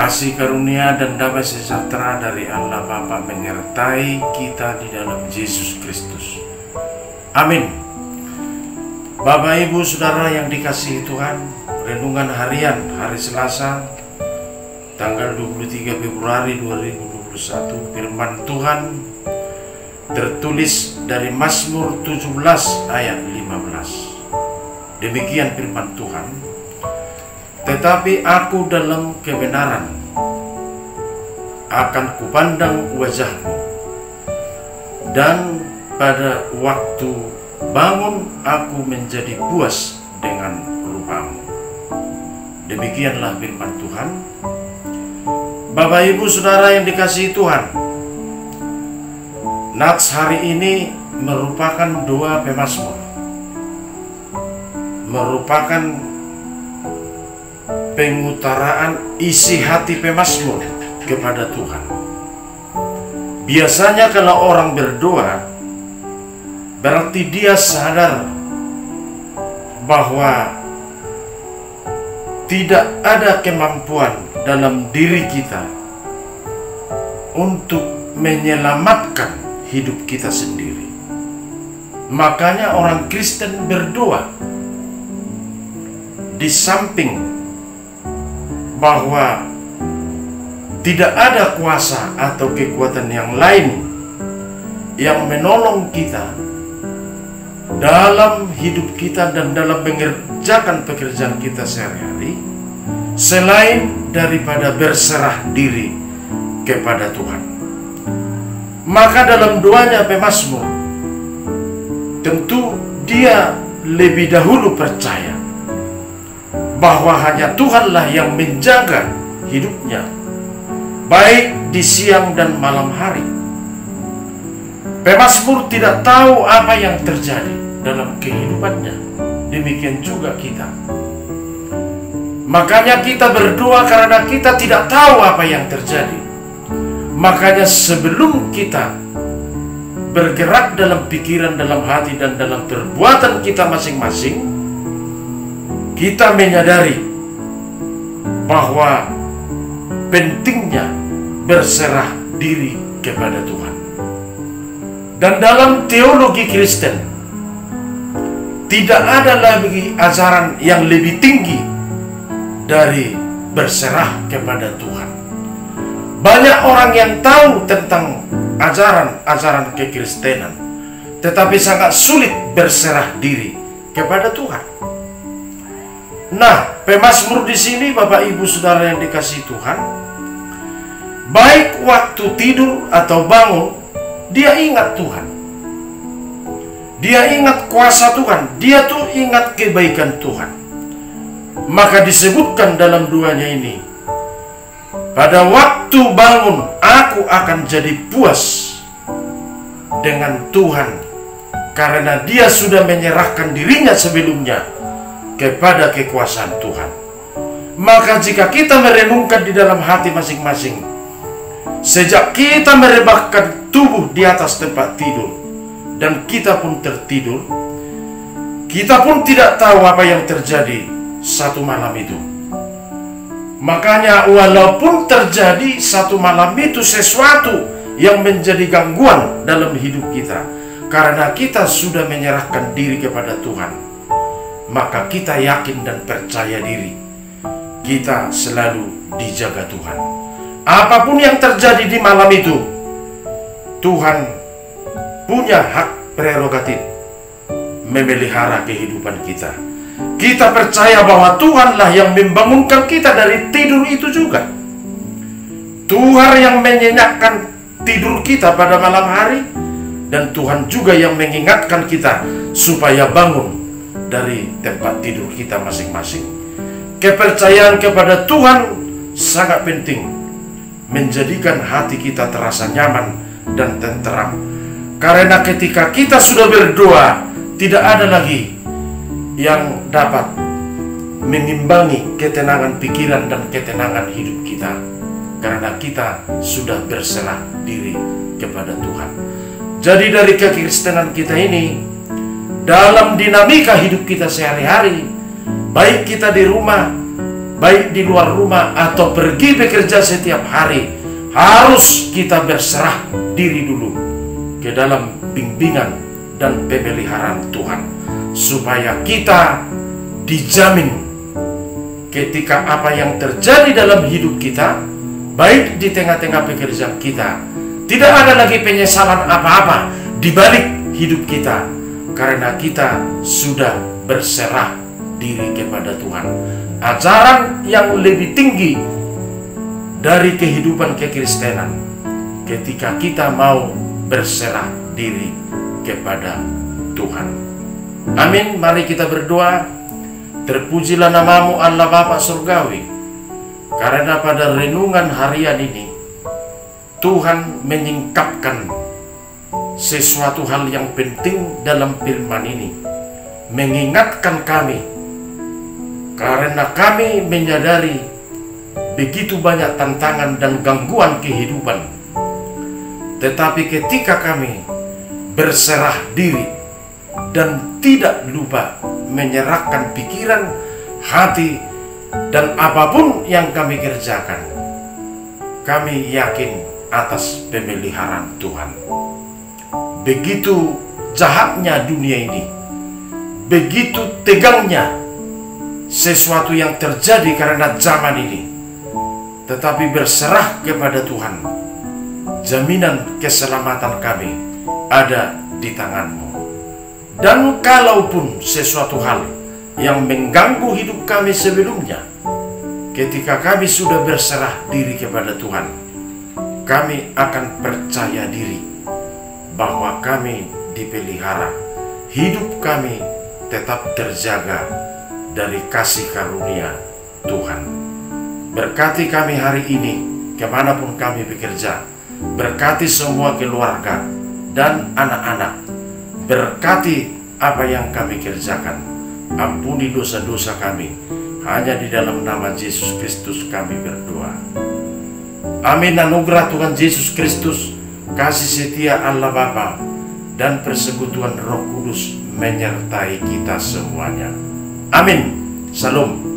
Kasih karunia dan damai sejahtera dari Allah Bapa menyertai kita di dalam Yesus Kristus. Amin. Bapak Ibu Saudara yang dikasihi Tuhan, renungan harian hari Selasa tanggal 23 Februari 2021, firman Tuhan tertulis dari Mazmur 17 ayat 15. Demikian firman Tuhan. Tetapi aku dalam kebenaran akan kupandang wajahmu, dan pada waktu bangun aku menjadi puas dengan rupamu. Demikianlah firman Tuhan. Bapak Ibu Saudara yang dikasihi Tuhan, Nats hari ini merupakan doa pemazmur, merupakan pengutaraan isi hati pemazmur kepada Tuhan. Biasanya kalau orang berdoa, berarti dia sadar bahwa tidak ada kemampuan dalam diri kita untuk menyelamatkan hidup kita sendiri. Makanya orang Kristen berdoa di samping bahwa tidak ada kuasa atau kekuatan yang lain yang menolong kita dalam hidup kita dan dalam mengerjakan pekerjaan kita sehari-hari selain daripada berserah diri kepada Tuhan. Maka dalam doanya pemazmur, tentu dia lebih dahulu percaya bahwa hanya Tuhanlah yang menjaga hidupnya, baik di siang dan malam hari. Pemazmur tidak tahu apa yang terjadi dalam kehidupannya. Demikian juga kita. Makanya kita berdoa karena kita tidak tahu apa yang terjadi. Makanya sebelum kita bergerak dalam pikiran, dalam hati, dan dalam perbuatan kita masing-masing, kita menyadari bahwa pentingnya berserah diri kepada Tuhan. Dan dalam teologi Kristen, tidak ada lagi ajaran yang lebih tinggi dari berserah kepada Tuhan. Banyak orang yang tahu tentang ajaran-ajaran kekristenan, tetapi sangat sulit berserah diri kepada Tuhan. Nah, pemazmur di sini Bapak Ibu Saudara yang dikasihi Tuhan, baik waktu tidur atau bangun, dia ingat Tuhan. Dia ingat kuasa Tuhan, dia tuh ingat kebaikan Tuhan. Maka disebutkan dalam doanya ini, pada waktu bangun aku akan jadi puas dengan Tuhan, karena dia sudah menyerahkan dirinya sebelumnya kepada kekuasaan Tuhan. Maka jika kita merenungkan di dalam hati masing-masing, sejak kita merebahkan tubuh di atas tempat tidur dan kita pun tertidur, kita pun tidak tahu apa yang terjadi satu malam itu. Makanya walaupun terjadi satu malam itu sesuatu yang menjadi gangguan dalam hidup kita, karena kita sudah menyerahkan diri kepada Tuhan, maka kita yakin dan percaya diri kita selalu dijaga Tuhan. Apapun yang terjadi di malam itu, Tuhan punya hak prerogatif memelihara kehidupan kita. Kita percaya bahwa Tuhanlah yang membangunkan kita dari tidur itu juga. Tuhan yang menyenyakkan tidur kita pada malam hari, dan Tuhan juga yang mengingatkan kita supaya bangun dari tempat tidur kita masing-masing. Kepercayaan kepada Tuhan sangat penting, menjadikan hati kita terasa nyaman dan tenteram. Karena ketika kita sudah berdoa, tidak ada lagi yang dapat mengimbangi ketenangan pikiran dan ketenangan hidup kita, karena kita sudah berserah diri kepada Tuhan. Jadi dari kekristenan kita ini, dalam dinamika hidup kita sehari-hari, baik kita di rumah baik di luar rumah atau pergi bekerja setiap hari, harus kita berserah diri dulu ke dalam bimbingan dan pemeliharaan Tuhan, supaya kita dijamin ketika apa yang terjadi dalam hidup kita, baik di tengah-tengah pekerjaan kita, tidak ada lagi penyesalan apa-apa di balik hidup kita, karena kita sudah berserah diri kepada Tuhan. Ajaran yang lebih tinggi dari kehidupan kekristenan ketika kita mau berserah diri kepada Tuhan. Amin. Mari kita berdoa. Terpujilah namamu Allah Bapa Surgawi, karena pada renungan harian ini Tuhan menyingkapkan sesuatu hal yang penting dalam firman ini, mengingatkan kami, karena kami menyadari begitu banyak tantangan dan gangguan kehidupan. Tetapi ketika kami berserah diri dan tidak lupa menyerahkan pikiran, hati, dan apapun yang kami kerjakan, kami yakin atas pemeliharaan Tuhan. Begitu jahatnya dunia ini, begitu tegangnya sesuatu yang terjadi karena zaman ini, tetapi berserah kepada Tuhan, jaminan keselamatan kami ada di tangan-Mu. Dan kalaupun sesuatu hal yang mengganggu hidup kami sebelumnya, ketika kami sudah berserah diri kepada Tuhan, kami akan percaya diri bahwa kami dipelihara, hidup kami tetap terjaga dari kasih karunia Tuhan. Berkati kami hari ini, kemanapun kami bekerja. Berkati semua keluarga dan anak-anak. Berkati apa yang kami kerjakan. Ampuni dosa-dosa kami. Hanya di dalam nama Yesus Kristus kami berdoa. Amin. Anugerah Tuhan Yesus Kristus, kasih setia Allah Bapa, dan persekutuan Roh Kudus menyertai kita semuanya. Amin. Salam.